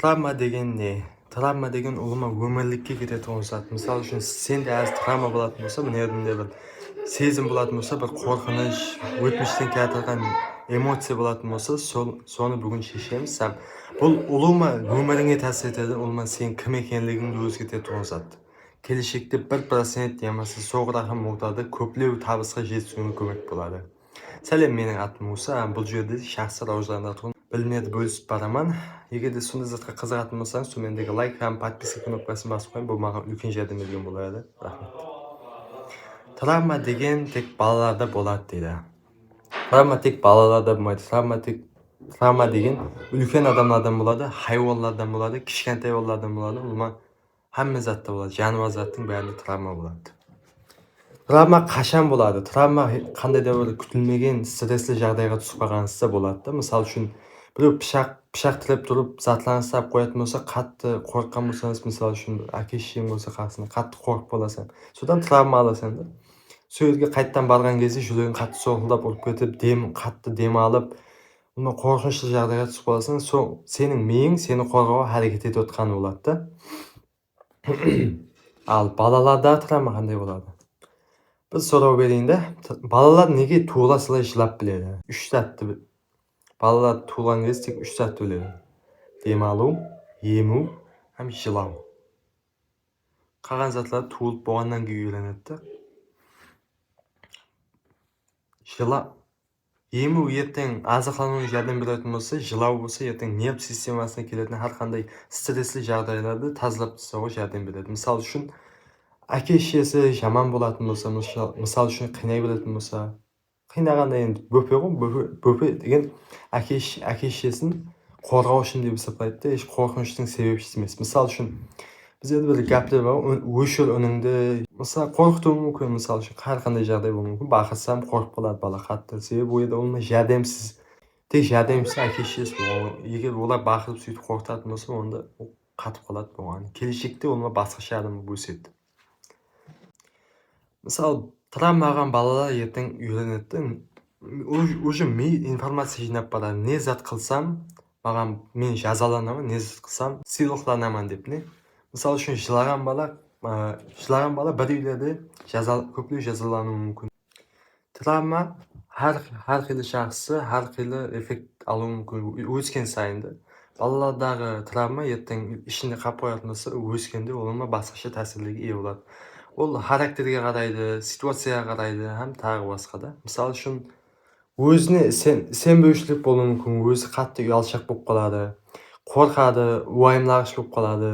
Travma degan ne? Travma degan umuman өмірлікке кететін зат. Мысалы үшін сенде әз травма болатын болса, мына yerінде бір сезім болатын болса, бір қорқыныш, өтміштен келатырған эмоция болатын болса, соны бүгін шешеміз. Бұл ұлыма өміріңе тәсір етеді, ұлыма сен кім екенлігіңді өзгертетін зат. Келешекте 1% немесе соғыраған ортада көплеу табысқа жетуіңе көмек болады. Сәлем, менің атым Муса. Бұл жерде шақсы раужларында тұрғын білімдерді бөлісіп барамын. Егер де сондай затқа қызығатын болсаңыз, төмендегі лайк һәм подписка кнопкасын басып қойыңыз, бұл маған үлкен жәрдем берген болады. Рахмет. Травма деген тек балаларда болады дейді. Травма тек балаларда болмайды. Травма деген үлкен адамдардан болады, хайуандардан болады, кішкентай балалардан болады. Бұл hamma затта болады. Жануар заттың бәрінде травма болады. Травма қашан болады? Травма қандай да бір күтілмеген стресслі жағдайға түсіп қалғаныңызда болады. Мысалы үшін біреу пышақ тіреп тұрып затланыстап қоятын болса, қатты қорыққан болсаңыз, мысалы үшін әке-шешең болса қасында қатты қорқып қаласың. Содан травма аласың да. Сол жерге қайттан барған кезде жүрегің қатты соғылдап ұрып кетіп, қатты дем алып, қорқынышты жағдайға түсіп қаласың. Сенің миың сені қорғауға әрекет етіп отқаны болады да. Ал балаларда травма қандай болады? Біз сұрау берейін да, балалар неге туыла салай жылап біледі? Балалар туылған кезде тек 3 затты біледі. Демалу, ему һәм жылау. Қалған затлар туылып болғаннан кейін үйренеді. Ему ертең азықлануға жәрдем беретін болса, жылау болса, ертең нерв системасына келетін әрқандай стресслі жағдайларды тазалап тастауға жәрдем береді. Мысалы үшін әке-шешесі жаман болатын болса, мысалы үшін қинай беретін болса, қинағанда енді бөпе ғой, бөпе деген әке-шешесін қорғау үшін деп есептейді да, еш қорқыныштың себепшісі емес. Мысалы үшін бізде бір гәптер бар, өшір үніңді, мысалы қорқытуы мүмкін, мысалы үшін әрқандай жағдай болуы мүмкін. Бақырсам қорқып қалады бала қатты, себебі ол жерде жәрдемсіз, тек жәрдемсіз әке-шешесі. Егер олар бақырып сөйтіп қорқытатын болса, онда қатып қалады болған. Келешекте олар басқаша адам болып өседі. Мысалы, травмаға балалар ертең үйренеді. Уже ми информация жинап барады. Не зат қылсам, мен жазаланамын, не зат қылсам, сыйлықтанамын деп не. Мысалы үшін жылаған бала бір үйлерде көптеу жазалануы мүмкін. Травма әрқилы жақсы, әрқилы эффект алуы мүмкін өскен сайында. Балалардағы травма ертең ішінде қалып қоятын болса, өскенде олар басқаша тәсірлерге ие болады. Ол характерге қарайды, ситуацияға қарайды, һәм тағы басқа да. Мысалы үшін өзіне сенбеушілік болуы мүмкін, өзі қатты ұялшақ болып қалады, қорқады, уайымдағыш болып қалады.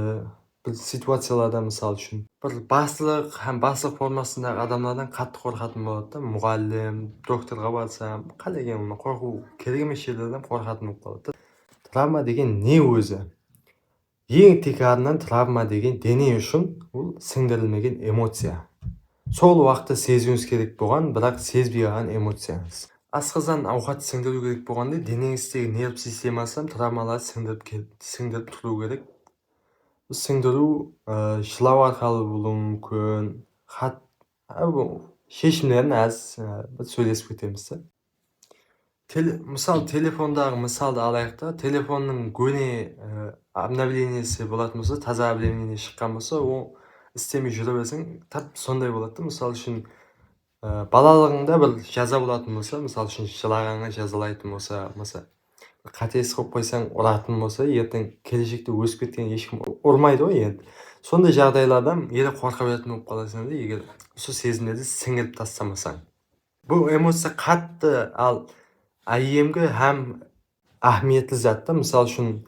Бір ситуацияларда мысалы үшін бір бастық һәм бастық формасындағы адамдардан қатты қорқатын болады. Мұғалім, докторға барсам, қалай қорқу керек емес жерлерден қорқатын болып қалады. Травма деген не өзі? Ең текарынан травма деген дене үшін ол сіңдірілмеген эмоция. Сол уақытта сезуіңіз керек болған, бірақ сезбей қалған эмоцияңыз. Асқазан ауқат сіңдіру керек болғанда, денеңіздегі нерв системасынан травмалар сіңдіріп тұру керек. Сіңдіру жылау арқылы болуы мүмкін. Шешімдерін сөйлесіп кетеміз. Мысалы, телефондағы мысалды алайық та, телефонның көне обновлениесі болатын болса, таза обновление шыққан болса, ол істемей жүре берсең, тап сондай болады. Мысалы үшін балалығыңда бір жаза болатын болса, мысалы үшін жылағанға жазалайтын болса, қатесіз қойып қойсаң ұратын болса, ертең келешекте өсіп кеткен ешкім ұрмайды ғой енді. Сондай жағдайлардан қорқа беретін болып қаласың да, егер сол сезімдерді сіңіріп тастамасаң. Бұл эмоция қатты, ал әйемгі һәм ахметлі затты. Мысалы үшін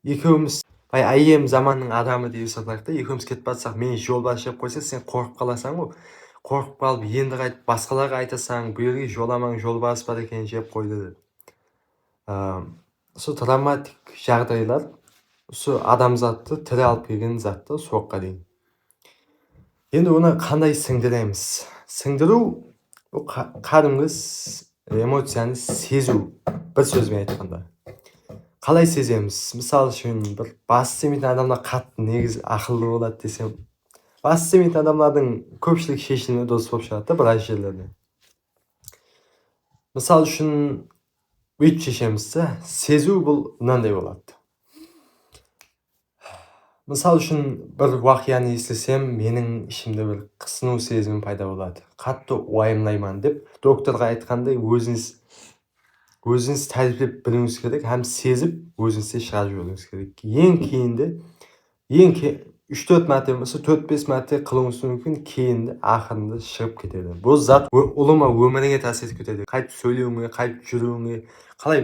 екеуміз әйем заманның адамы деп есептейік та, екеуміз кетіп барсақ, мені жолбас жеп қойса, сен қорқып қаласың ғой. Қорқып қалып, енді қайтып басқаларға айтасаң, бұл жерге жоламаң, жолбас бар екен, жеп қойды деп. Сол травматик жағдайлар сол адамзатты тірі алып келген затты соққа дейін. Енді оны қандай сіңдіреміз? Сіңдіру кәдімгі эмоцияны сезу, бір сөзбен айтқанда. Қалай сеземіз? Мысалы үшін бір басы істемейтін адамдар қатты негізі ақылды болады десем, басы істемейтін адамдардың көпшілік шешімі дұрыс болып шығады да, біраз жерлерде. Мысалы үшін бүйтіп шешеміз, сезу бұл мынандай болады. Misol uchun bir voqeani eslasam, mening ishimda bir qisinuv sezimi paydo bo'ladi. Qattiq vayimlayman deb doktorga aytganday o'zingiz ta'riflab bilishingiz kerak, ham sezib o'zingizga ishonch bo'lishingiz kerak. Eng ke 3-4 marta bo'lmasa 4-5 marta qilishingiz mumkin, keyinda oxirida shiqib ketadi. Bu zot umuman umriga ta'sir etadi. Qaytib so'ylavingga, qaytib yuruvingga, qalay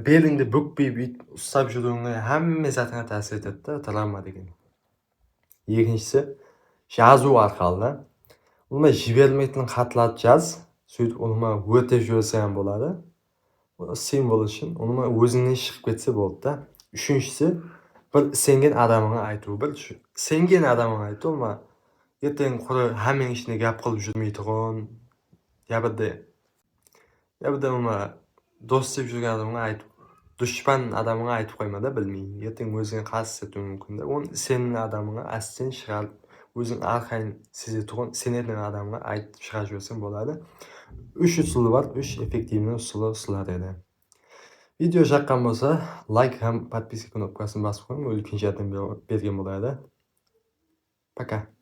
belingni bukib ushlab yuruvingga hamma zatiga ta'sir etadi-da, travma degan. Ikkinchisi yozuv orqali. Umuman jibermaydigan xatlarni yoz, сөйтib umuman o'tab yursa ham bo'ladi. Simbol uchun umuman o'zingdan chiqib ketsa bo'ldi-da. Uchinchisi bir sengan adamingga aytib, bir sengan adamingga aytib, umuman ertaga hamma ishni gap qilib yurmaydigan, ya birda umuman do'st deb yurgan odamga aytib, dushman adamga aytib qo'ymada, bilmaydi. Ertaga o'zingga qarshi setishi mumkin-da. Uni sening adamingga astin chiqarib, o'zing orqangni sezadigan senadigan odamga aytib chiqarib yuborsang bo'ladi. 3 usuli bor, 3 effektivniy usullari edi. Video yoqqan bo'lsa, like ham podpiska knopkasini bosib qo'ying, ulkan yordam bergan bo'ladi. Пока.